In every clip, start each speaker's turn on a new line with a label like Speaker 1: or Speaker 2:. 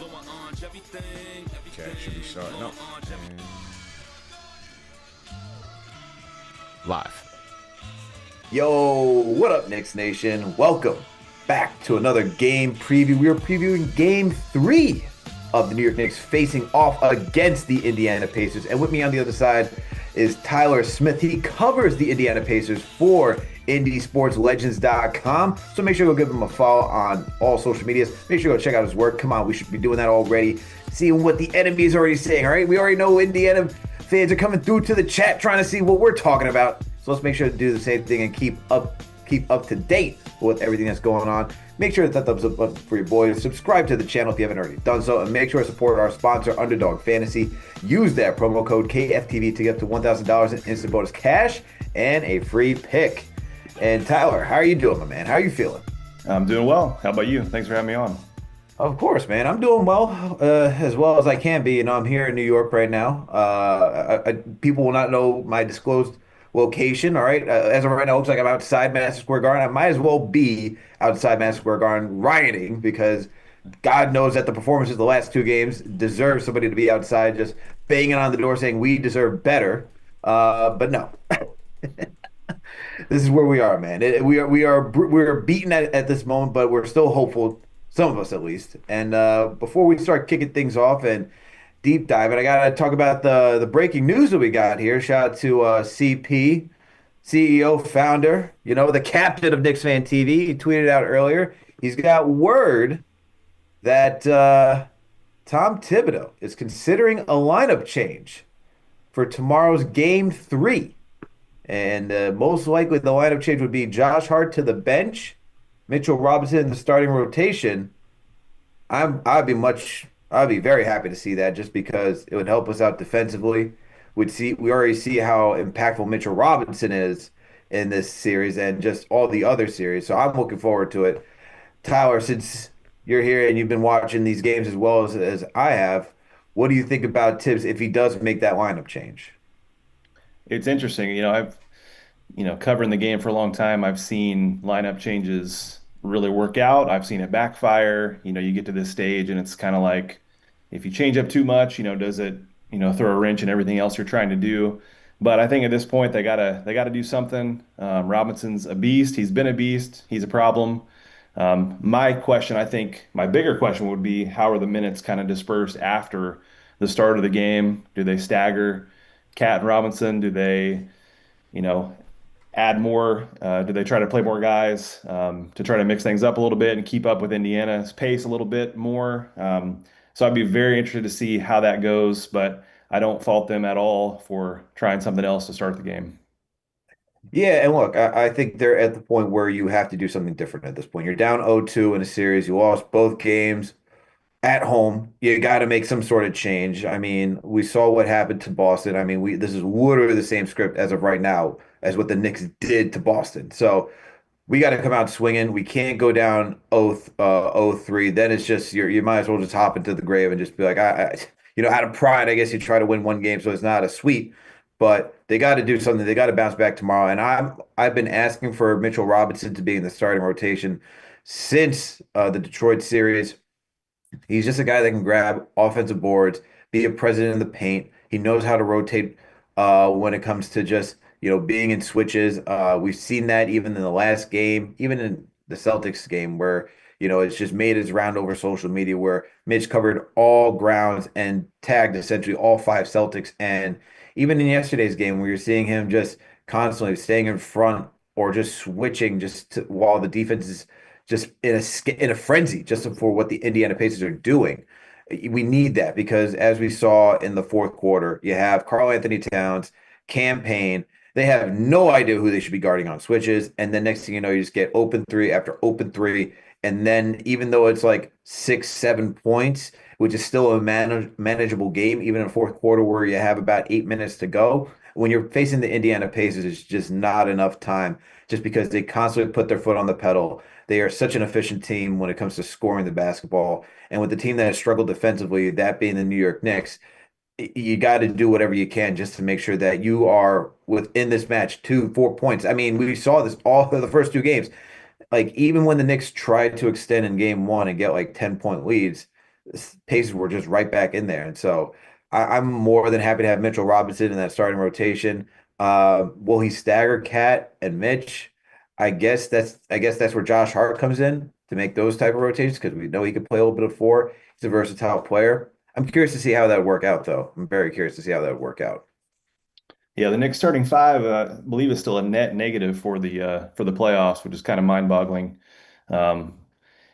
Speaker 1: Okay, should be starting up. And live.
Speaker 2: Yo, what up, Knicks Nation? Welcome back to another game preview. We are previewing game 3 of the New York Knicks facing off against the Indiana Pacers. And with me on the other side is Tyler Smith. He covers the Indiana Pacers for IndySportsLegends.com. So make sure to go give him a follow on all social medias. Make sure to go check out his work. Come on, we should be doing that already. Seeing what the enemy is already saying, all right? We already know Indiana fans are coming through to the chat trying to see what we're talking about. So let's make sure to do the same thing and keep up to date with everything that's going on. Make sure to hit that thumbs up button for your boys. Subscribe to the channel if you haven't already done so, and make sure to support our sponsor, Underdog Fantasy. Use that promo code KFTV to get up to $1,000 in instant bonus cash and a free pick. And Tyler, how are you doing, my man? How are you feeling?
Speaker 3: I'm doing well. How about you? Thanks for having me on.
Speaker 2: Of course, man. I'm doing well as I can be. I'm here in New York right now. People will not know my disclosed location. All right. As of right now, it looks like I'm outside Madison Square Garden. I might as well be outside Madison Square Garden rioting because God knows that the performances of the last 2 games deserve somebody to be outside just banging on the door saying we deserve better. But no. This is where we are, man. We are beaten at this moment, but we're still hopeful, some of us at least. And before we start kicking things off and deep diving, I gotta talk about the breaking news that we got here. Shout out to CP, CEO, founder, the captain of Knicks Fan TV. He tweeted out earlier. He's got word that Tom Thibodeau is considering a lineup change for tomorrow's game 3. And most likely the lineup change would be Josh Hart to the bench, Mitchell Robinson in the starting rotation. I'd be very happy to see that just because it would help us out defensively. We already see how impactful Mitchell Robinson is in this series and just all the other series. So I'm looking forward to it. Tyler, since you're here and you've been watching these games as well as I have, what do you think about Tibbs if he does make that lineup change?
Speaker 3: It's interesting. I've, covering the game for a long time, I've seen lineup changes really work out. I've seen it backfire. You get to this stage and it's kind of like if you change up too much, does it, throw a wrench in everything else you're trying to do? But I think at this point they gotta do something. Robinson's a beast. He's been a beast. He's a problem. My question, I think, my bigger question would be how are the minutes kind of dispersed after the start of the game? Do they stagger Cat and Robinson? Do they, you know, add more? Do they try to play more guys to try to mix things up a little bit and keep up with Indiana's pace a little bit more? So I'd be very interested to see how that goes, but I don't fault them at all for trying something else to start the game.
Speaker 2: Yeah, and look, I think they're at the point where you have to do something different at this point. You're down 0-2 in a series. You lost both games at home. You got to make some sort of change. I mean, we saw what happened to Boston. I mean, we this is literally the same script as of right now as what the Knicks did to Boston. So we got to come out swinging. We can't go down 0-3. Then it's just you might as well just hop into the grave and just be like, out of pride, I guess you try to win one game, so it's not a sweep. But they got to do something. They got to bounce back tomorrow. And I've been asking for Mitchell Robinson to be in the starting rotation since the Detroit series. He's just a guy that can grab offensive boards, be a president in the paint. He knows how to rotate when it comes to just, being in switches. We've seen that even in the last game, even in the Celtics game where, it's just made its round over social media where Mitch covered all grounds and tagged essentially all 5 Celtics. And even in yesterday's game where you're seeing him just constantly staying in front or just switching while the defense is just in a frenzy just for what the Indiana Pacers are doing. We need that because as we saw in the fourth quarter, you have Karl Anthony Towns, campaign. They have no idea who they should be guarding on switches, and then next thing you know, you just get open three after open three, and then even though it's like 6, 7 points, which is still a manageable game, even in the fourth quarter where you have about 8 minutes to go. When you're facing the Indiana Pacers, it's just not enough time just because they constantly put their foot on the pedal. They are such an efficient team when it comes to scoring the basketball. And with the team that has struggled defensively, that being the New York Knicks, you got to do whatever you can just to make sure that you are within this match 2, 4 points. I mean, we saw this all for the first 2 games. Like even when the Knicks tried to extend in game 1 and get like 10-point leads, Pacers were just right back in there. And so I'm more than happy to have Mitchell Robinson in that starting rotation. Will he stagger Cat and Mitch? I guess that's where Josh Hart comes in to make those type of rotations because we know he can play a little bit of four. He's a versatile player. I'm curious to see how that would work out, though. I'm very curious to see how that would work out.
Speaker 3: Yeah, the Knicks starting five, I believe, is still a net negative for the playoffs, which is kind of mind-boggling. Um,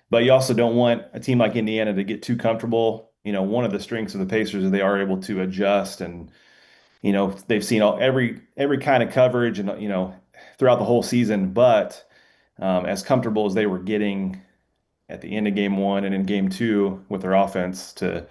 Speaker 3: but you also don't want a team like Indiana to get too comfortable. One of the strengths of the Pacers is they are able to adjust, and they've seen every kind of coverage and throughout the whole season. But as comfortable as they were getting at the end of game one and in game two with their offense to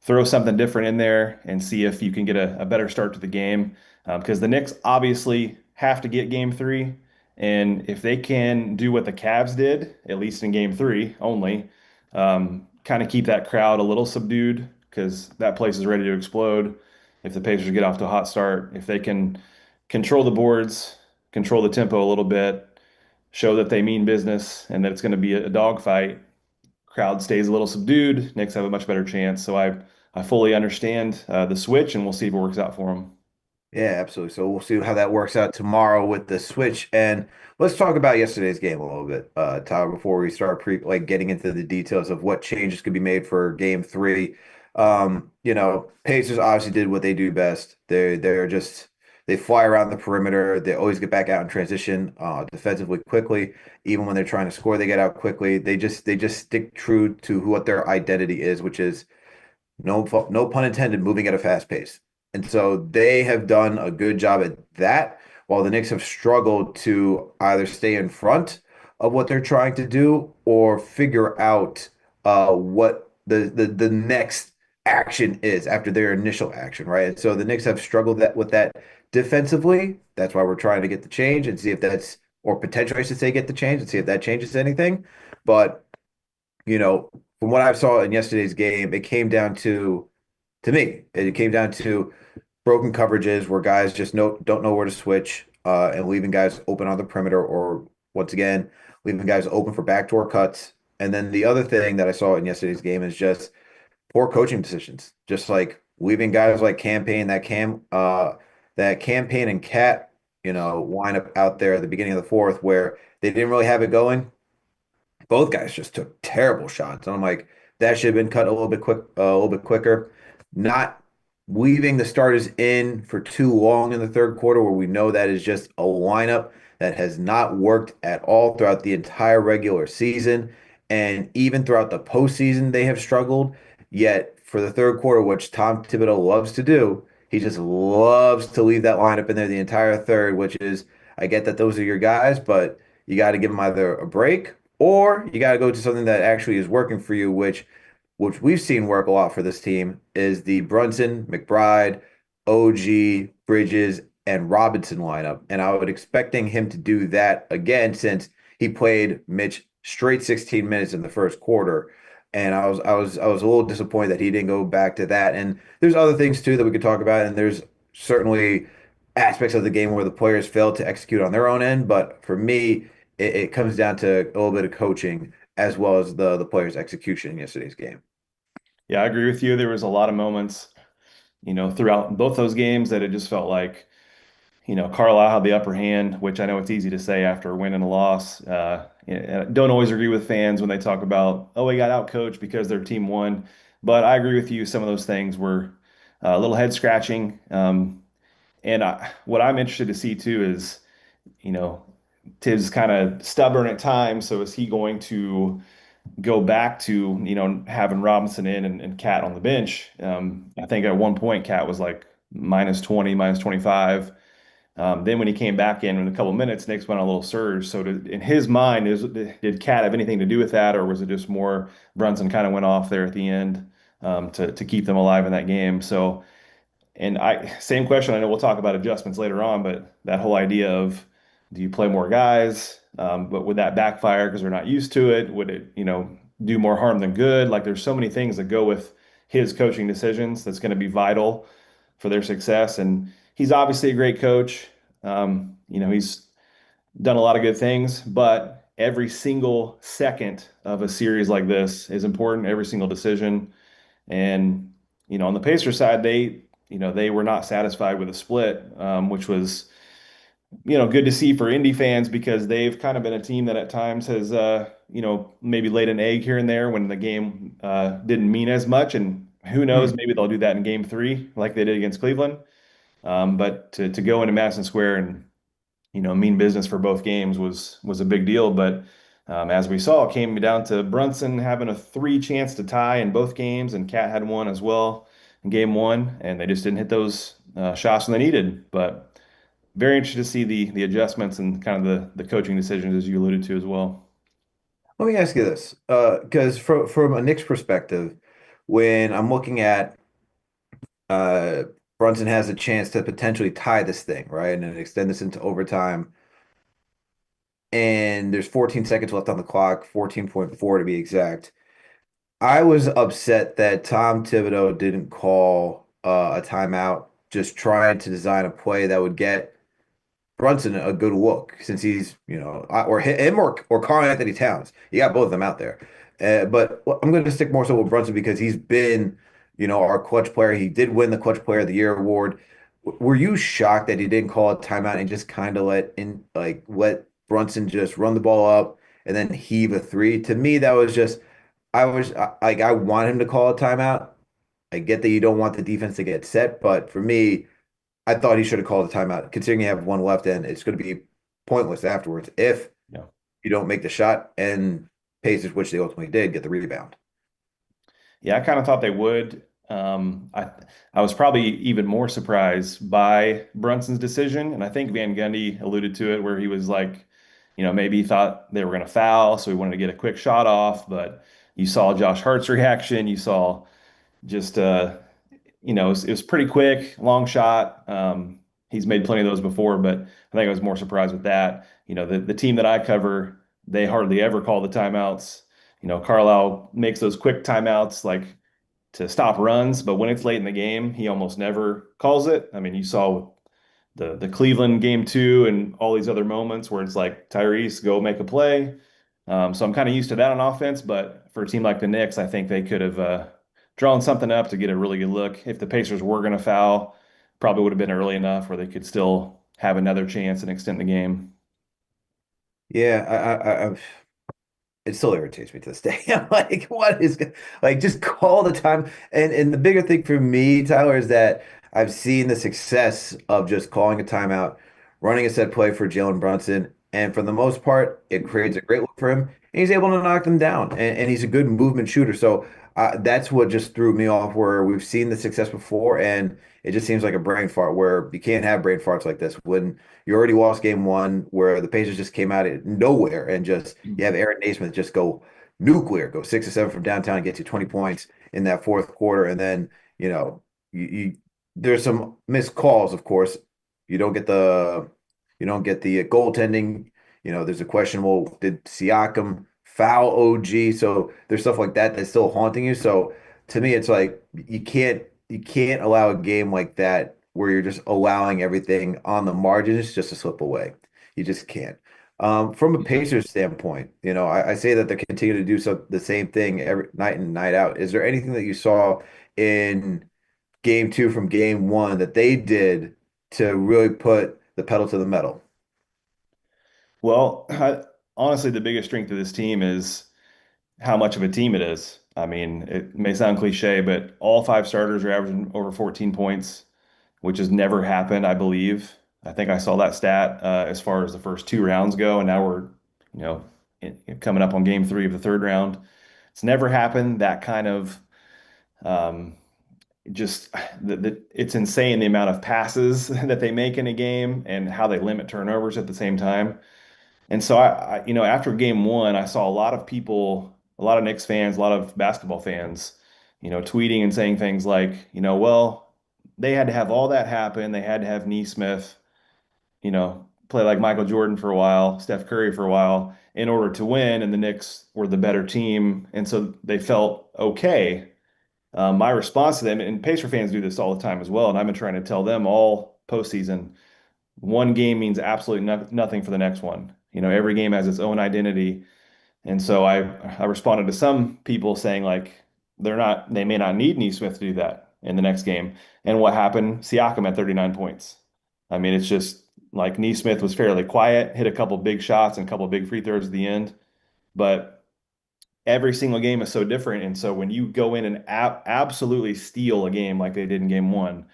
Speaker 3: throw something different in there and see if you can get a better start to the game. Because the Knicks obviously have to get game three. And if they can do what the Cavs did, at least in game three only, kind of keep that crowd a little subdued because that place is ready to explode. If the Pacers get off to a hot start, if they can control the boards, control the tempo a little bit, show that they mean business and that it's going to be a dogfight, crowd stays a little subdued, Knicks have a much better chance. So I fully understand the switch, and we'll see if it works out for them.
Speaker 2: Yeah, absolutely. So we'll see how that works out tomorrow with the switch. And let's talk about yesterday's game a little bit, Tyler, before we start getting into the details of what changes could be made for game three. Pacers obviously did what they do best. They fly around the perimeter. They always get back out in transition defensively quickly. Even when they're trying to score, they get out quickly. They just stick true to what their identity is, which is no pun intended, moving at a fast pace. And so they have done a good job at that, while the Knicks have struggled to either stay in front of what they're trying to do or figure out what the next action is after their initial action, right? And so the Knicks have struggled with that defensively. That's why we're trying to get the change and see if that's, or potentially I should say, get the change and see if that changes anything. But you know, from what I saw in yesterday's game, it came down to me, it came down to broken coverages where guys just don't know where to switch, and leaving guys open on the perimeter, or once again, leaving guys open for backdoor cuts. And then the other thing that I saw in yesterday's game is just poor coaching decisions, just like leaving guys like that campaign and Cat, wind up out there at the beginning of the fourth where they didn't really have it going. Both guys just took terrible shots. And I'm like, that should have been cut a little bit quicker. Not leaving the starters in for too long in the third quarter, where we know that is just a lineup that has not worked at all throughout the entire regular season. And even throughout the postseason, they have struggled. Yet for the third quarter, which Tom Thibodeau loves to do, he just loves to leave that lineup in there the entire third, which is, I get that those are your guys, but you got to give them either a break or you got to go to something that actually is working for you, which we've seen work a lot for this team is the Brunson, McBride, OG, Bridges, and Robinson lineup. And I would expecting him to do that again since he played Mitch straight 16 minutes in the first quarter. And I was a little disappointed that he didn't go back to that. And there's other things too that we could talk about. And there's certainly aspects of the game where the players failed to execute on their own end. But for me, it comes down to a little bit of coaching as well as the players' execution in yesterday's game.
Speaker 3: Yeah, I agree with you. There was a lot of moments, throughout both those games that it just felt like, Carlisle had the upper hand, which I know it's easy to say after a win and a loss. And I don't always agree with fans when they talk about, oh, we got outcoached because their team won. But I agree with you. Some of those things were a little head scratching. What I'm interested to see too is, you know, Tibbs kind of stubborn at times. So is he going to go back to, having Robinson in and Cat on the bench? I think at one point Cat was like minus 20, minus 25. Then when he came back in a couple of minutes, Knicks went on a little surge. So in his mind, did Cat have anything to do with that, or was it just more Brunson kind of went off there at the end to keep them alive in that game? So, and same question. I know we'll talk about adjustments later on, but that whole idea of do you play more guys? But would that backfire because they're not used to it? Would it, do more harm than good? Like there's so many things that go with his coaching decisions that's going to be vital for their success. And he's obviously a great coach. He's done a lot of good things, but every single second of a series like this is important, every single decision. And, on the Pacers side, they were not satisfied with a split, which was, good to see for Indy fans because they've kind of been a team that at times has, maybe laid an egg here and there when the game didn't mean as much. And who knows,
Speaker 2: Hmm.
Speaker 3: maybe they'll do that in game three like they did against Cleveland. But to go into Madison Square and mean business for both games was a big deal. But as we saw, it came down to Brunson having a three chance to tie in both games, and Cat had one as well in game one, and they just didn't hit those shots when they needed. But very interested to see the adjustments and kind of the coaching decisions as you alluded to as well.
Speaker 2: Let me ask you this, because from a Knicks perspective, when I'm looking at uh, Brunson has a chance to potentially tie this thing, right, and then extend this into overtime, and there's 14 seconds left on the clock, 14.4 to be exact. I was upset that Tom Thibodeau didn't call a timeout, just trying to design a play that would get Brunson a good look since he's, or him or Karl Anthony Towns. You got both of them out there. But I'm going to stick more so with Brunson because he's been, our clutch player. He did win the Clutch Player of the Year award. Were you shocked that he didn't call a timeout and just kind of let Brunson just run the ball up and then heave a three? To me, that was just I want him to call a timeout. I get that you don't want the defense to get set, but for me, I thought he should have called a timeout, considering you have one left and it's going to be pointless afterwards if
Speaker 3: Yeah.
Speaker 2: you don't make the shot and Pacers, which they ultimately did, get the rebound.
Speaker 3: Yeah, I kind of thought they would. I was probably even more surprised by Brunson's decision, and I think Van Gundy alluded to it where he was like, maybe he thought they were going to foul, so he wanted to get a quick shot off. But you saw Josh Hart's reaction. You saw just it was pretty quick, long shot. He's made plenty of those before, but I think I was more surprised with that. The team that I cover, they hardly ever call the timeouts. Carlisle makes those quick timeouts like to stop runs, but when it's late in the game, he almost never calls it. I mean, you saw the Cleveland game two and all these other moments where it's like Tyrese, go make a play. So I'm kind of used to that on offense, but for a team like the Knicks, I think they could have drawn something up to get a really good look. If the Pacers were going to foul, probably would have been early enough where they could still have another chance and extend the game.
Speaker 2: Yeah, it still irritates me to this day. I'm like, what is like just call the time. And the bigger thing for me, Tyler, is that I've seen the success of just calling a timeout, running a set play for Jalen Brunson, and for the most part, it creates a great look for him, and he's able to knock them down. And he's a good movement shooter. So that's what just threw me off. Where we've seen the success before, and it just seems like a brain fart. Where you can't have brain farts like this when you already lost game one, where the Pacers just came out of nowhere and just you have Aaron Naismith just go nuclear, go 6 or 7 from downtown, and get you 20 points in that fourth quarter, and then you there's some missed calls, of course. You don't get the you don't get the goaltending. There's a questionable did Siakam foul OG? So there's stuff like that that's still haunting you. So to me, it's like you can't allow a game like that where you're just allowing everything on the margins just to slip away. You just can't. From a
Speaker 3: Yeah.
Speaker 2: Pacers standpoint, I say that they continue to do the same thing every night in and night out. Is there anything that you saw in game two from game one that they did to really put the pedal to the metal?
Speaker 3: Well, honestly, the biggest strength of this team is how much of a team it is. I mean, it may sound cliche, but all five starters are averaging over 14 points, which has never happened, I believe. I think I saw that stat as far as the first two rounds go, and now we're, coming up on game three of the third round. It's never happened. That kind of um, just it's insane the amount of passes that they make in a game and how they limit turnovers at the same time. And so after game one, I saw a lot of people, a lot of Knicks fans, a lot of basketball fans, tweeting and saying things like, well, they had to have all that happen. They had to have Neesmith, play like Michael Jordan for a while, Steph Curry for a while in order to win. And the Knicks were the better team. And so they felt okay. My response to them, and Pacer fans do this all the time as well, and I've been trying to tell them all postseason, one game means absolutely nothing for the next one. Every game has its own identity. And so I responded to some people saying like they may not need Neesmith to do that in the next game. And what happened? Siakam had 39 points. I mean, it's just like Neesmith was fairly quiet, hit a couple big shots and a couple big free throws at the end, but every single game is so different. And so when you go in and absolutely steal a game like they did in game one,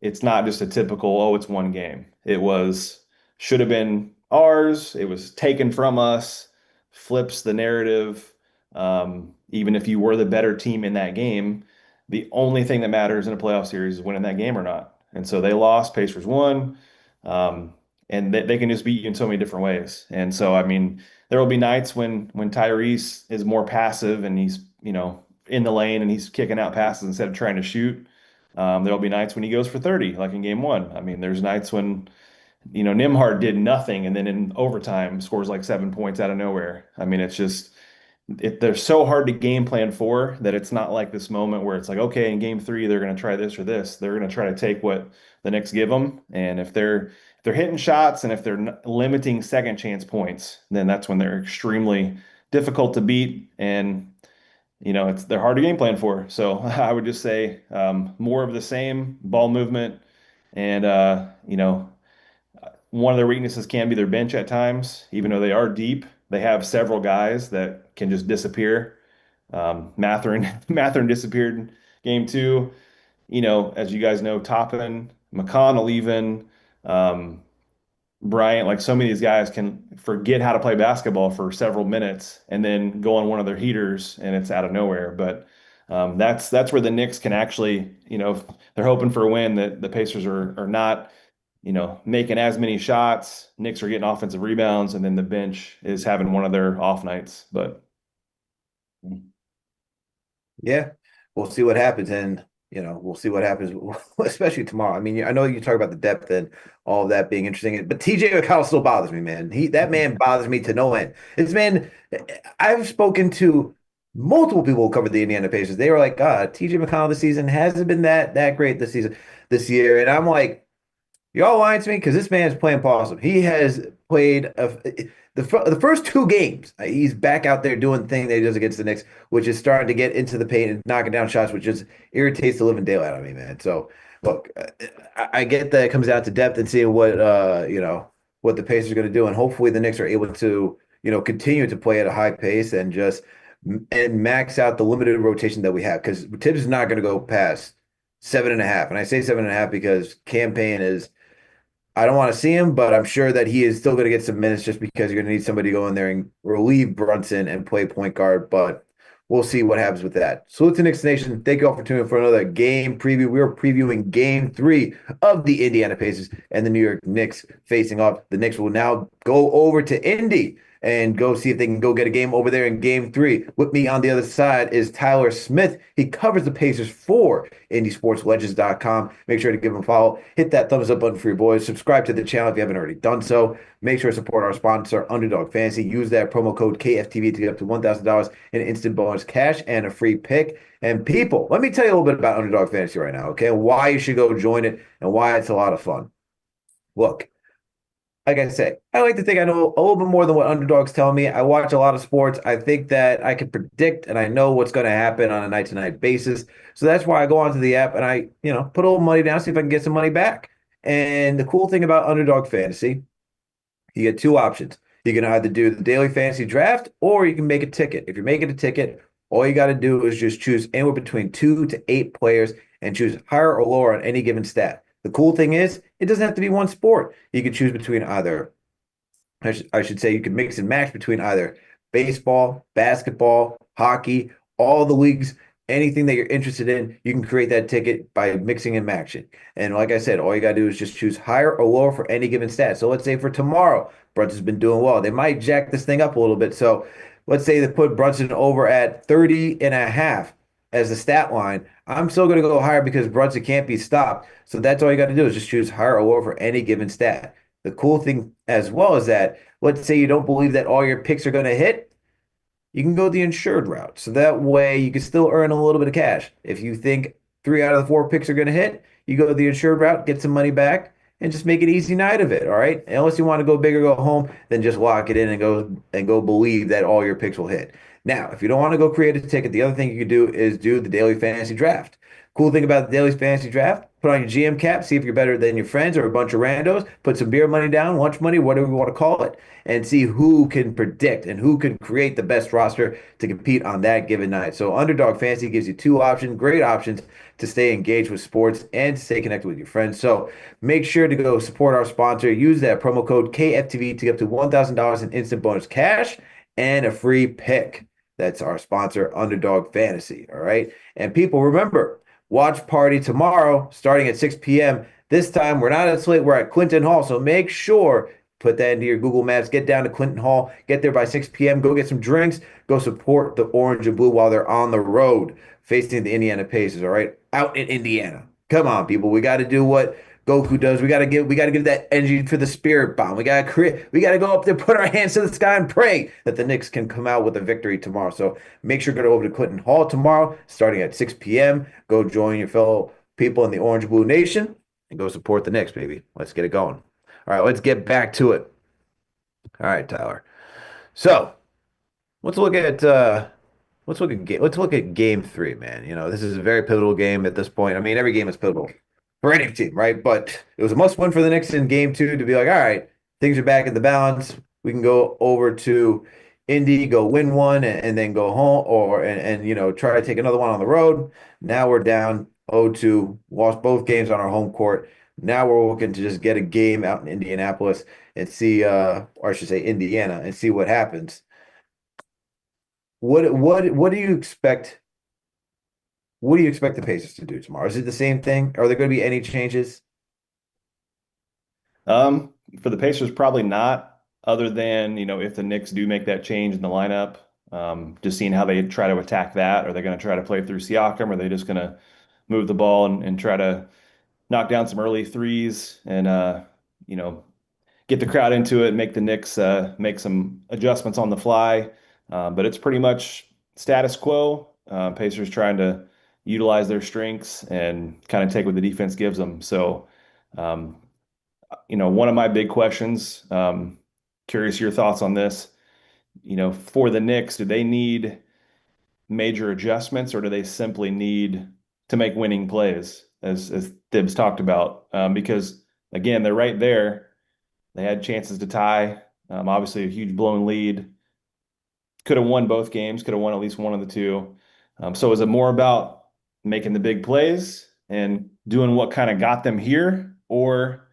Speaker 3: it's not just a typical, oh, it's one game. It was, should have been ours. It was taken from us, flips the narrative. Even if you were the better team in that game, the only thing that matters in a playoff series is winning that game or not. And so they lost, Pacers won. Um, and they can just beat you in so many different ways. And so, I mean, there will be nights when Tyrese is more passive and he's, in the lane and he's kicking out passes instead of trying to shoot. There'll be nights when he goes for 30, like in game one. I mean, there's nights when, Nimhard did nothing and then in overtime scores like 7 points out of nowhere. I mean, it's just, they're so hard to game plan for that it's not like this moment where it's like, okay, in game three, they're going to try this or this. They're going to try to take what the Knicks give them. And if they're hitting shots and if they're limiting second chance points, then that's when they're extremely difficult to beat. And they're hard to game plan for. So I would just say more of the same ball movement, and one of their weaknesses can be their bench at times. Even though they are deep, they have several guys that can just disappear. Matherin Matherin disappeared game two. As you guys know, Toppin, McConnell, even. Um, Bryant, like so many of these guys can forget how to play basketball for several minutes and then go on one of their heaters and it's out of nowhere. But that's where the Knicks can actually, if they're hoping for a win, that the Pacers are not, making as many shots. Knicks are getting offensive rebounds, and then the bench is having one of their off nights. But
Speaker 2: Yeah, we'll see what happens, and we'll see what happens, especially tomorrow. I mean, I know you talk about the depth and all of that being interesting, but TJ McConnell still bothers me, man. That man bothers me to no end. This man, I've spoken to multiple people who covered the Indiana Pacers. They were like, TJ McConnell this season hasn't been that great this year, and I'm like, y'all lying to me because this man's playing possum. He has played the first two games. He's back out there doing the thing that he does against the Knicks, which is starting to get into the paint and knocking down shots, which just irritates the living daylight out of me, man. So look, I get that it comes down to depth and seeing what the Pacers are going to do, and hopefully the Knicks are able to continue to play at a high pace and just and max out the limited rotation that we have because Tibbs is not going to go past 7.5, and I say 7.5 because campaign is. I don't want to see him, but I'm sure that he is still going to get some minutes just because you're going to need somebody to go in there and relieve Brunson and play point guard. But we'll see what happens with that. Salute to Knicks Nation. Thank you all for tuning in for another game preview. We are previewing game three of the Indiana Pacers and the New York Knicks facing off. The Knicks will now go over to Indy and go see if they can go get a game over there in game three. With me on the other side is Tyler Smith. He covers the Pacers for IndySportsLegends.com. Make sure to give him a follow. Hit that thumbs up button for your boys. Subscribe to the channel if you haven't already done so. Make sure to support our sponsor, Underdog Fantasy. Use that promo code KFTV to get up to $1,000 in instant bonus cash and a free pick. And people, let me tell you a little bit about Underdog Fantasy right now, okay? Why you should go join it and why it's a lot of fun. Look, like I say, I like to think I know a little bit more than what underdogs tell me. I watch a lot of sports. I think that I can predict and I know what's going to happen on a night-to-night basis. So that's why I go onto the app and I, put a little money down, see if I can get some money back. And the cool thing about Underdog Fantasy, you get two options. You can either do the daily fantasy draft or you can make a ticket. If you're making a ticket, all you got to do is just choose anywhere between 2 to 8 players and choose higher or lower on any given stat. The cool thing is, it doesn't have to be one sport. You can choose between either, I should say, you can mix and match between either baseball, basketball, hockey, all the leagues, anything that you're interested in, you can create that ticket by mixing and matching. And like I said, all you got to do is just choose higher or lower for any given stat. So let's say for tomorrow, Brunson's been doing well. They might jack this thing up a little bit. So let's say they put Brunson over at 30.5 as the stat line. I'm still going to go higher because Brunson can't be stopped. So that's all you got to do is just choose higher or lower for any given stat. The cool thing as well is that, let's say you don't believe that all your picks are going to hit, you can go the insured route. So that way you can still earn a little bit of cash. If you think 3 out of the 4 picks are going to hit, you go the insured route, get some money back, and just make an easy night of it. All right. Unless you want to go big or go home, then just lock it in and go believe that all your picks will hit. Now, if you don't want to go create a ticket, the other thing you can do is do the daily fantasy draft. Cool thing about the daily fantasy draft, put on your GM cap, see if you're better than your friends or a bunch of randos, put some beer money down, lunch money, whatever you want to call it, and see who can predict and who can create the best roster to compete on that given night. So Underdog Fantasy gives you two options, great options to stay engaged with sports and to stay connected with your friends. So make sure to go support our sponsor. Use that promo code KFTV to get up to $1,000 in instant bonus cash and a free pick. That's our sponsor, Underdog Fantasy. All right. And people, remember, watch party tomorrow starting at 6 p.m. This time, we're not at Slate, we're at Clinton Hall. So make sure, put that into your Google Maps, get down to Clinton Hall, get there by 6 p.m., go get some drinks, go support the Orange and Blue while they're on the road facing the Indiana Pacers, all right? Out in Indiana. Come on, people. We got to do what Goku does. We got to give that energy for the spirit bomb. We got to go up there, put our hands to the sky and pray that the Knicks can come out with a victory tomorrow. So make sure to go over to Clinton Hall tomorrow, starting at 6 p.m. Go join your fellow people in the Orange Blue Nation and go support the Knicks, baby. Let's get it going. All right, let's get back to it. All right, Tyler. So let's look at game three, man. You know, this is a very pivotal game at this point. I mean, every game is pivotal for any team, right? But it was a must win for the Knicks in game two to be like, all right, things are back in the balance. We can go over to Indy, go win one, and then go home, or and you know, try to take another one on the road. Now we're down 0-2, lost both games on our home court. Now we're looking to just get a game out in Indianapolis and see, or I should say Indiana, and see what happens. What do you expect? What do you expect the Pacers to do tomorrow? Is it the same thing? Are there going to be any changes?
Speaker 3: For the Pacers, probably not, other than, if the Knicks do make that change in the lineup, just seeing how they try to attack that. Are they going to try to play through Siakam? Or are they just going to move the ball and try to knock down some early threes and, get the crowd into it, make the Knicks make some adjustments on the fly. But it's pretty much status quo. Pacers trying to utilize their strengths and kind of take what the defense gives them. So, one of my big questions, curious your thoughts on this, for the Knicks, do they need major adjustments or do they simply need to make winning plays, as Thibs talked about? Because, again, they're right there. They had chances to tie, obviously a huge blown lead. Could have won both games, could have won at least one of the two. So is it more about making the big plays and doing what kind of got them here, or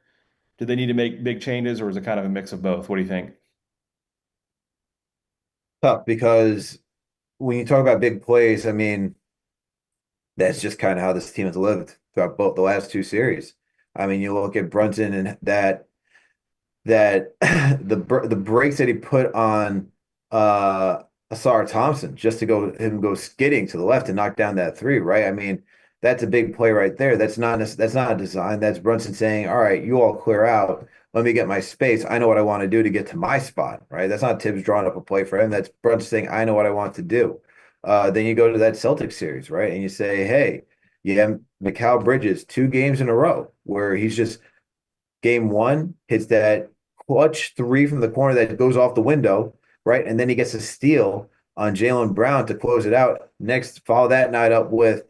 Speaker 3: do they need to make big changes, or is it kind of a mix of both? What do you think?
Speaker 2: Tough, because when you talk about big plays, I mean, that's just kind of how this team has lived throughout both the last two series. I mean, you look at Brunson and that the breaks that he put on Asar Thompson just to go skidding to the left and knock down that three, right? I mean, that's a big play right there. That's not a design. That's Brunson saying, "All right, you all clear out. Let me get my space. I know what I want to do to get to my spot." Right? That's not Tibbs drawing up a play for him. That's Brunson saying, "I know what I want to do." Then you go to that Celtics series, right? And you say, "Hey, you have Mikal Bridges 2 games in a row where he's just game one hits that clutch three from the corner that goes off the window, right? And then he gets a steal on Jaylen Brown to close it out. Next, follow that night up with,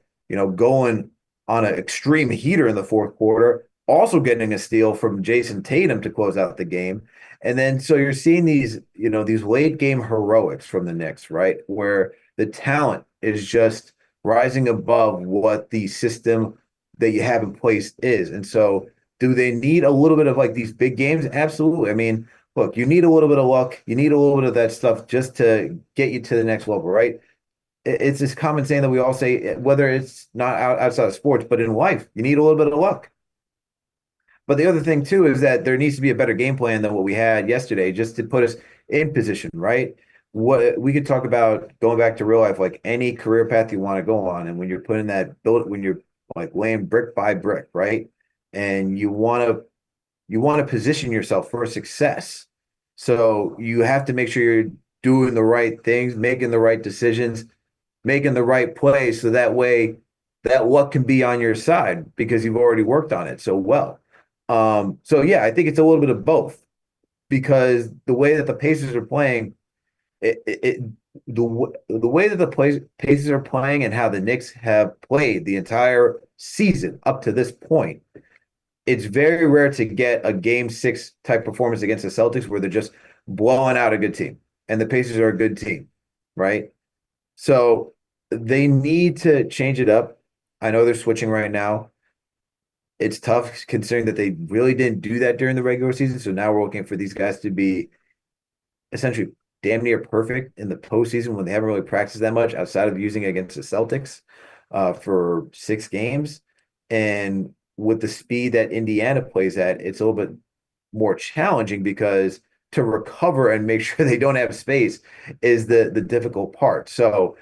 Speaker 2: going on an extreme heater in the fourth quarter, also getting a steal from Jason Tatum to close out the game. And then so you're seeing these late game heroics from the Knicks, right? Where the talent is just rising above what the system that you have in place is. And so do they need a little bit of like these big games? Absolutely. I mean, look, you need a little bit of luck. You need a little bit of that stuff just to get you to the next level, right? It's this common saying that we all say, whether it's not outside of sports, but in life, you need a little bit of luck. But the other thing too is that there needs to be a better game plan than what we had yesterday, just to put us in position, right? What we could talk about going back to real life, like any career path you want to go on, and when you're like laying brick by brick, right? And you want to position yourself for success. So you have to make sure you're doing the right things, making the right decisions, making the right plays, so that way that luck can be on your side because you've already worked on it so well. So yeah, I think it's a little bit of both because the way that the Pacers are playing, it the way that the Pacers are playing and how the Knicks have played the entire season up to this point, it's very rare to get a game 6 type performance against the Celtics where they're just blowing out a good team. And the Pacers are a good team, right? So they need to change it up. I know they're switching right now. It's tough considering that they really didn't do that during the regular season. So now we're looking for these guys to be essentially damn near perfect in the postseason when they haven't really practiced that much outside of using it against the Celtics for 6 games. And with the speed that Indiana plays at, it's a little bit more challenging because to recover and make sure they don't have space is the difficult part. So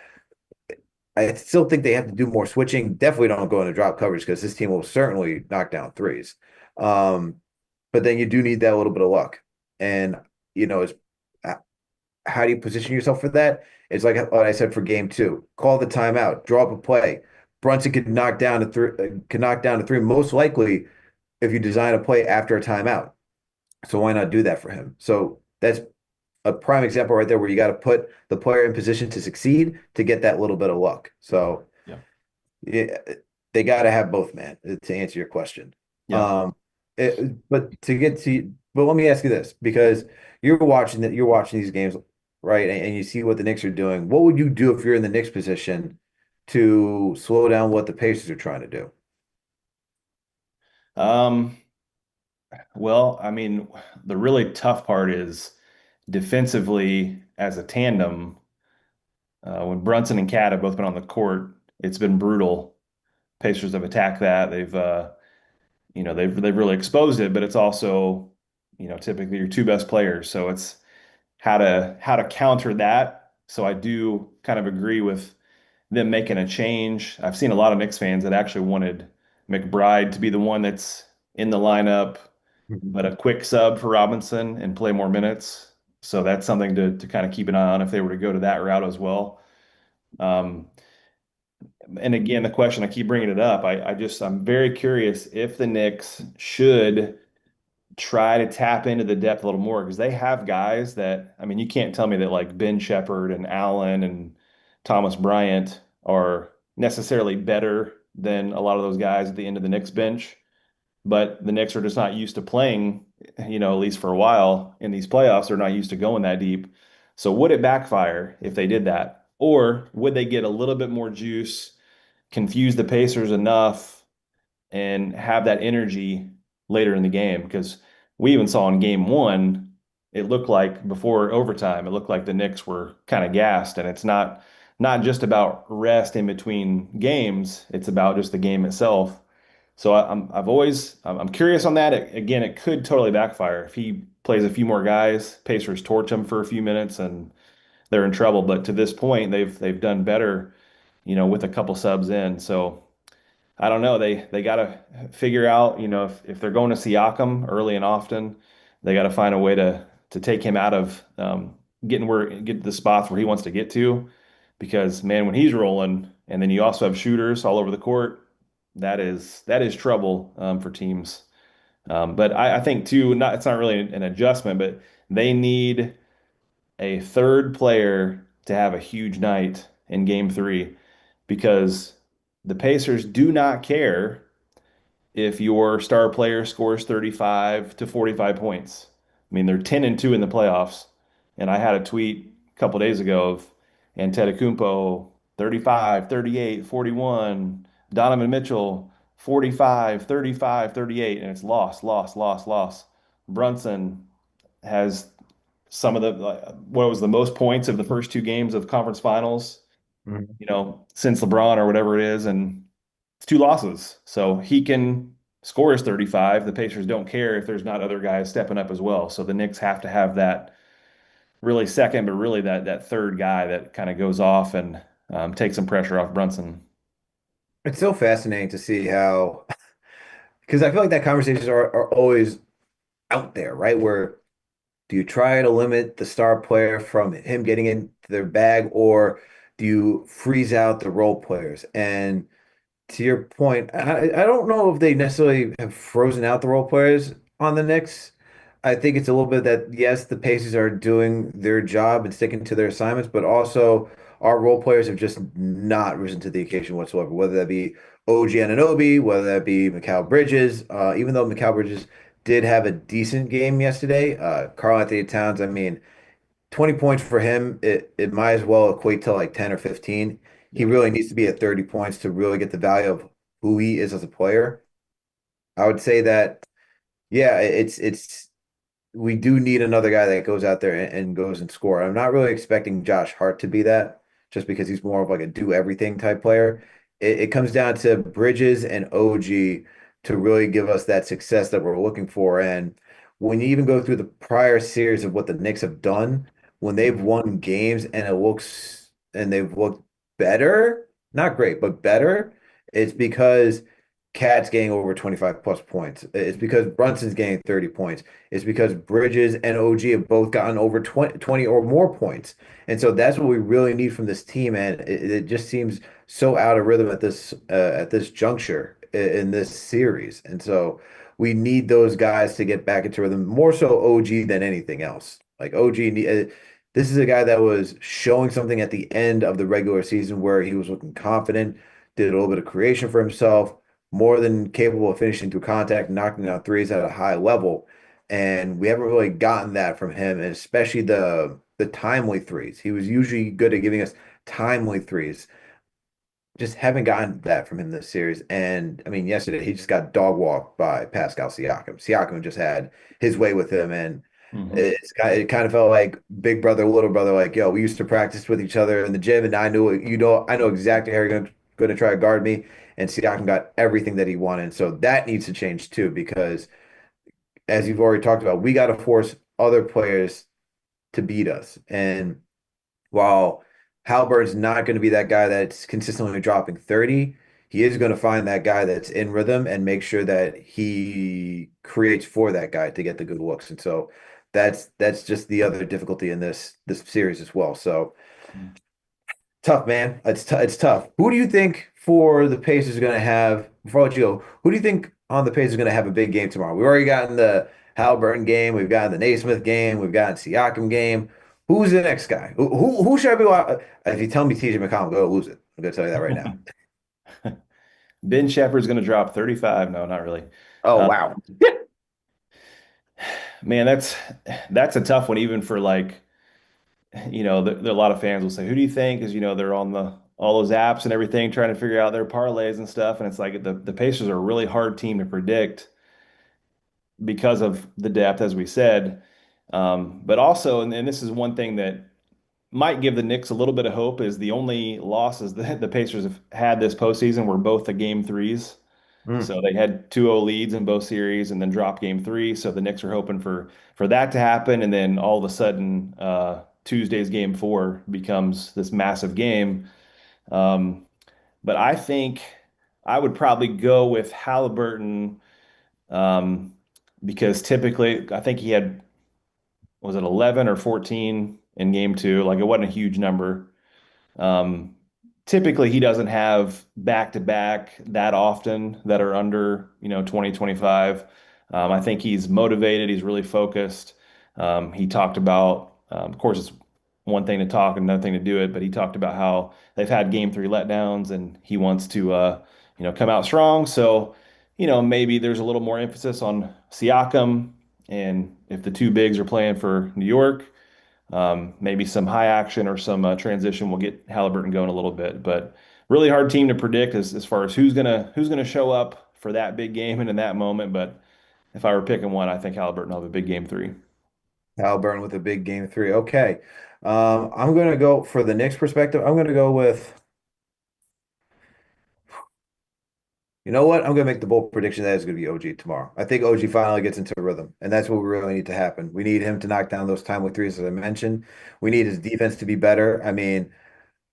Speaker 2: I still think they have to do more switching. Definitely don't go into drop coverage because this team will certainly knock down threes. Um, but then you do need that little bit of luck. And it's how do you position yourself for that? It's like what I said for game 2. Call the timeout, draw up a play. Brunson could knock down a three, most likely if you design a play after a timeout. So why not do that for him? So that's a prime example right there where you got to put the player in position to succeed to get that little bit of luck. So
Speaker 3: Yeah.
Speaker 2: yeah, they got to have both, man, to answer your question.
Speaker 3: Yeah.
Speaker 2: Um, but let me ask you this, because you're watching these games, right? And you see what the Knicks are doing. What would you do if you're in the Knicks position to slow down what the Pacers are trying to do?
Speaker 3: Um, well, I mean, the really tough part is defensively as a tandem. When Brunson and Cat have both been on the court, it's been brutal. Pacers have attacked that. They've really exposed it, but it's also, typically your two best players. So it's how to counter that. So I do kind of agree with them making a change. I've seen a lot of Knicks fans that actually wanted McBride to be the one that's in the lineup,
Speaker 2: Mhm.
Speaker 3: but a quick sub for Robinson and play more minutes. So that's something to kind of keep an eye on if they were to go to that route as well. Um, and again, the question I keep bringing it up. I'm very curious if the Knicks should try to tap into the depth a little more because they have guys that, I mean, you can't tell me that like Ben Shepherd and Allen and Thomas Bryant are necessarily better than a lot of those guys at the end of the Knicks bench, but the Knicks are just not used to playing, at least for a while in these playoffs. They're not used to going that deep. So would it backfire if they did that? Or would they get a little bit more juice, confuse the Pacers enough and have that energy later in the game? Because we even saw in game 1, it looked like before overtime, it looked like the Knicks were kind of gassed. And it's not just about rest in between games, it's about just the game itself. So I'm curious on that. Again, it could totally backfire if he plays a few more guys. Pacers torch him for a few minutes and they're in trouble. But to this point, they've done better, with a couple subs in. So I don't know. They got to figure out, if they're going to Siakam early and often, they got to find a way to take him out of get to the spots where he wants to get to, because man, when he's rolling, and then you also have shooters all over the court, that is trouble for teams. But I think too, not it's not really an adjustment, but they need a third player to have a huge night in game 3 because the Pacers do not care if your star player scores 35 to 45 points. I mean, they're 10-2 in the playoffs. And I had a tweet a couple days ago of Antetokounmpo 35, 38, 41, Donovan Mitchell 45, 35, 38, and it's loss, loss, loss, loss. Brunson has some of the what was the most points of the first 2 games of conference finals,
Speaker 2: Mhm.
Speaker 3: since LeBron or whatever it is, and it's 2 losses. So he can score his 35. The Pacers don't care if there's not other guys stepping up as well. So the Knicks have to have that really second, but really that third guy that kind of goes off and takes some pressure off Brunson.
Speaker 2: It's so fascinating to see how, because I feel like that conversations are always out there, right? Where do you try to limit the star player from him getting into their bag, or do you freeze out the role players? And to your point, I don't know if they necessarily have frozen out the role players on the Knicks. I think it's a little bit that yes, the Pacers are doing their job and sticking to their assignments, but also our role players have just not risen to the occasion whatsoever. Whether that be OG Anunoby, whether that be Mikal Bridges, even though Mikal Bridges did have a decent game yesterday, Karl Anthony Towns, I mean. 20 points for him, it might as well equate to like 10 or 15. He
Speaker 3: Yeah.
Speaker 2: really needs to be at 30 points to really get the value of who he is as a player. I would say that, yeah, it's we do need another guy that goes out there and goes and score. I'm not really expecting Josh Hart to be that just because he's more of like a do everything type player. It comes down to Bridges and OG to really give us that success that we're looking for. And when you even go through the prior series of what the Knicks have done, when they've
Speaker 3: Mhm.
Speaker 2: won games and they've looked better, not great, but better, it's because Cat's getting over 25 plus points. It's because Brunson's getting 30 points. It's because Bridges and OG have both gotten over 20 or more points. And so that's what we really need from this team. And it just seems so out of rhythm at this juncture in this series. And so we need those guys to get back into rhythm, more so OG than anything else. Like this is a guy that was showing something at the end of the regular season where he was looking confident, did a little bit of creation for himself, more than capable of finishing through contact, knocking down threes at a high level. And we haven't really gotten that from him, and especially the timely threes. He was usually good at giving us timely threes. Just haven't gotten that from him this series. And I mean, yesterday he just got dog walked by Pascal Siakam. Siakam just had his way with him, and
Speaker 3: Mhm.
Speaker 2: it kind of felt like big brother, little brother. Like, yo, we used to practice with each other in the gym, and I know exactly how you're going to try to guard me. And Siakam got everything that he wanted. So that needs to change too, because as you've already talked about, we got to force other players to beat us. And while Halliburton's not going to be that guy that's consistently dropping 30, he is going to find that guy that's in rhythm and make sure that he creates for that guy to get the good looks. And so that's just the other difficulty in this series as well. So tough, man. It's tough. Who do you think for the Pacers are going to have, before I let you go, who do you think on the Pacers are going to have a big game tomorrow? We've already gotten the Halliburton game. We've gotten the Naismith game. We've gotten Siakam game. Who's the next guy? Who should I if you tell me TJ McConnell, go lose it. I'm going to tell you that right now.
Speaker 3: Mhm. Ben Shepherd's going to drop 35. No, not really.
Speaker 2: Oh,
Speaker 3: Uh,
Speaker 2: wow.
Speaker 3: man, that's a tough one, even for like, a lot of fans will say, "Who do you think?" Because they're on the all those apps and everything, trying to figure out their parlays and stuff. And it's like the Pacers are a really hard team to predict because of the depth, as we said. But also, and this is one thing that might give the Knicks a little bit of hope, is the only losses that the Pacers have had this postseason were both the game threes.
Speaker 2: Mm.
Speaker 3: So they had 2-0 leads in both series and then dropped game three. So the Knicks are hoping for that to happen. And then all of a sudden, Tuesday's game four becomes this massive game. Um, but I think I would probably go with Halliburton, um, because typically I think he had, was it 11 or 14 in game two? Like it wasn't a huge number. Um, Typically, he doesn't have back to back that often that are under, 20, 25. I think he's motivated. He's really focused. He talked about, of course, it's one thing to talk and another thing to do it, but he talked about how they've had game three letdowns and he wants to, come out strong. So, maybe there's a little more emphasis on Siakam. And if the two bigs are playing for New York, maybe some high action or some transition will get Halliburton going a little bit, but really hard team to predict as far as who's gonna show up for that big game and in that moment. But if I were picking one, I think Halliburton will have a big game three.
Speaker 2: Halliburton with a big game three. Okay. I'm going to go for the Knicks perspective. I'm going to go with. You know what? I'm going to make the bold prediction that it's going to be OG tomorrow. I think OG finally gets into rhythm, and that's what we really need to happen. We need him to knock down those timely threes, as I mentioned. We need his defense to be better. I mean,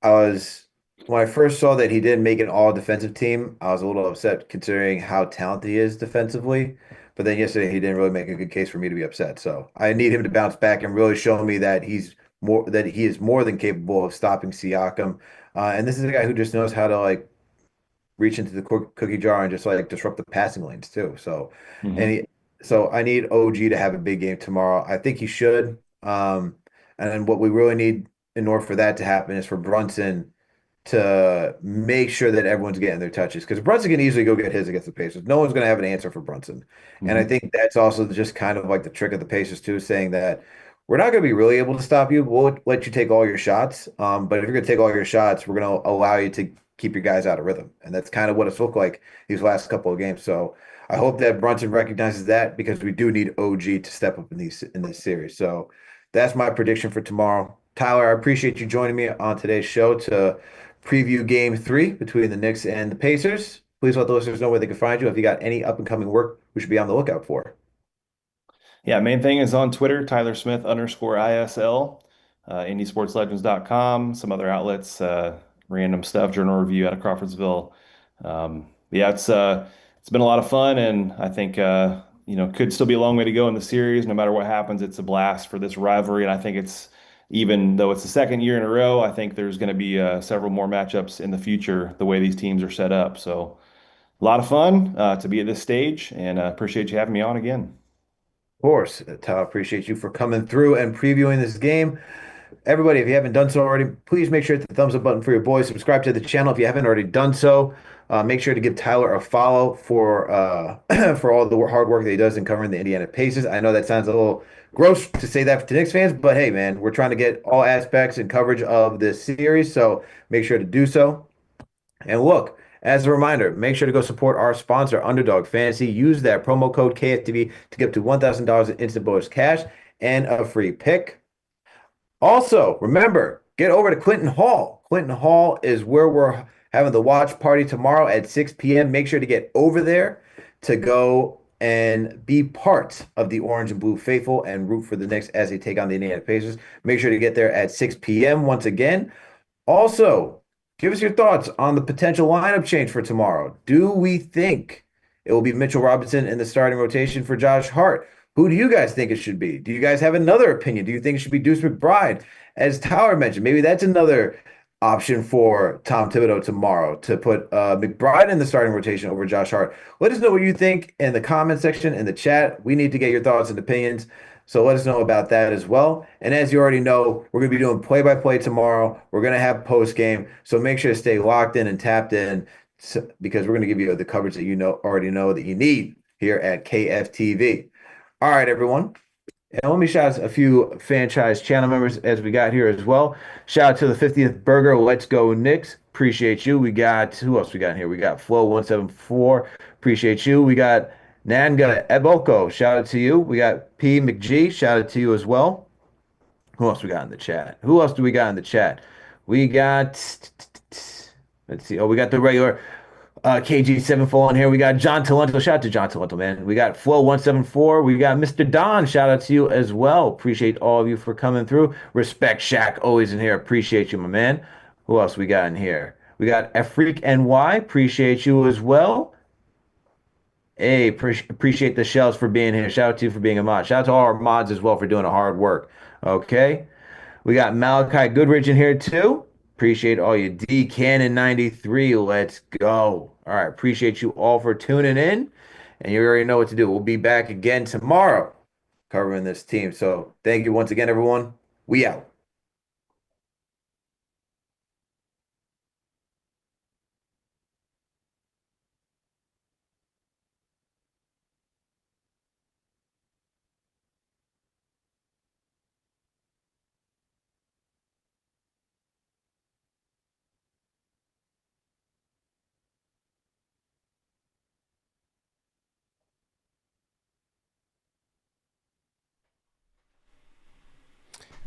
Speaker 2: I was when I first saw that he didn't make an all defensive team, I was a little upset considering how talented he is defensively. But then yesterday he didn't really make a good case for me to be upset. So I need him to bounce back and really show me that he is more than capable of stopping Siakam. And this is a guy who just knows how to like reach into the cookie jar and just like disrupt the passing lanes too. So, and
Speaker 3: Hmm.
Speaker 2: so I need OG to have a big game tomorrow. I think he should. And then what we really need in order for that to happen is for Brunson to make sure that everyone's getting their touches because Brunson can easily go get his against the Pacers. No one's going to have an answer for Brunson. And I
Speaker 3: Hmm.
Speaker 2: think that's also just kind of like the trick of the Pacers too, saying that we're not going to be really able to stop you. We'll let you take all your shots. But if you're going to take all your shots, we're going to allow you to keep your guys out of rhythm. And that's kind of what it's looked like these last couple of games. So I hope that Brunson recognizes that because we do need OG to step up in this series. So that's my prediction for tomorrow. Tyler, I appreciate you joining me on today's show to preview game three between the Knicks and the Pacers. Please let the listeners know where they can find you. If you got any up and coming work, we should be on the lookout for.
Speaker 3: Yeah, main thing is on Twitter, Tyler Smith underscore ISL, IndySportsLegends.com, some other outlets, random stuff, Journal Review out of Crawfordsville. Yeah, it's been a lot of fun, and I think could still be a long way to go in the series. No matter what happens, it's a blast for this rivalry, and I think it's even though it's the second year in a row, I think there's going to be several more matchups in the future the way these teams are set up. So a lot of fun to be at this stage, and appreciate you having me on again.
Speaker 2: Of course, Tyler, appreciate you for coming through and previewing this game. Everybody, if you haven't done so already, please make sure to hit the thumbs up button for your boys. Subscribe to the channel if you haven't already done so. Make sure to give Tyler a follow for for all the hard work that he does in covering the Indiana Pacers. I know that sounds a little gross to say that to Knicks fans, but hey, man, we're trying to get all aspects and coverage of this series, so make sure to do so. And look, as a reminder, make sure to go support our sponsor, Underdog Fantasy. Use that promo code KFTV to get up to $1,000 in instant bonus cash and a free pick. Also, remember, get over to Clinton Hall. Clinton Hall is where we're having the watch party tomorrow at 6 p.m. Make sure to get over there to go and be part of the Orange and Blue Faithful and root for the Knicks as they take on the Indiana Pacers. Make sure to get there at 6 p.m. once again. Also, give us your thoughts on the potential lineup change for tomorrow. Do we think it will be Mitchell Robinson in the starting rotation for Josh Hart? Who do you guys think it should be? Do you guys have another opinion? Do you think it should be Deuce McBride? As Tower mentioned, maybe that's another option for Tom Thibodeau tomorrow to put McBride in the starting rotation over Josh Hart. Let us know what you think in the comment section in the chat. We need to get your thoughts and opinions. So let us know about that as well. And as you already know, we're going to be doing play-by-play tomorrow. We're going to have post-game. So make sure to stay locked in and tapped in because we're going to give you the coverage that you already know that you need here at KFTV. All right, everyone. And let me shout out a few franchise channel members as we got here as well. Shout out to the 50th Burger. Let's go, Knicks. Appreciate you. We got, who else we got here? We got Flow174. Appreciate you. We got Nanga Eboko. Shout out to you. We got P McG. Shout out to you as well. Who else we got in the chat? Who else do we got in the chat? We got, let's see. Oh, we got the regular KG7 full on here. We got John Talento. Shout out to John Talento, man. We got Flow174. We got Mr. Don. Shout out to you as well. Appreciate all of you for coming through. Respect Shaq, always in here. Appreciate you, my man. Who else we got in here? We got Freak NY. Appreciate you as well. Hey, appreciate the shells for being here. Shout out to you for being a mod. Shout out to all our mods as well for doing the hard work. Okay. We got Malachi Goodrich in here too. Appreciate all you. D Cannon 93. Let's go. All right. Appreciate you all for tuning in. And you already know what to do. We'll be back again tomorrow covering this team. So thank you once again, everyone. We out.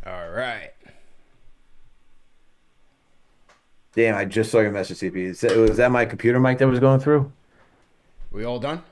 Speaker 1: All right.
Speaker 2: Damn, I just saw your message, CP. Was that my computer mic that was going through?
Speaker 1: We all done?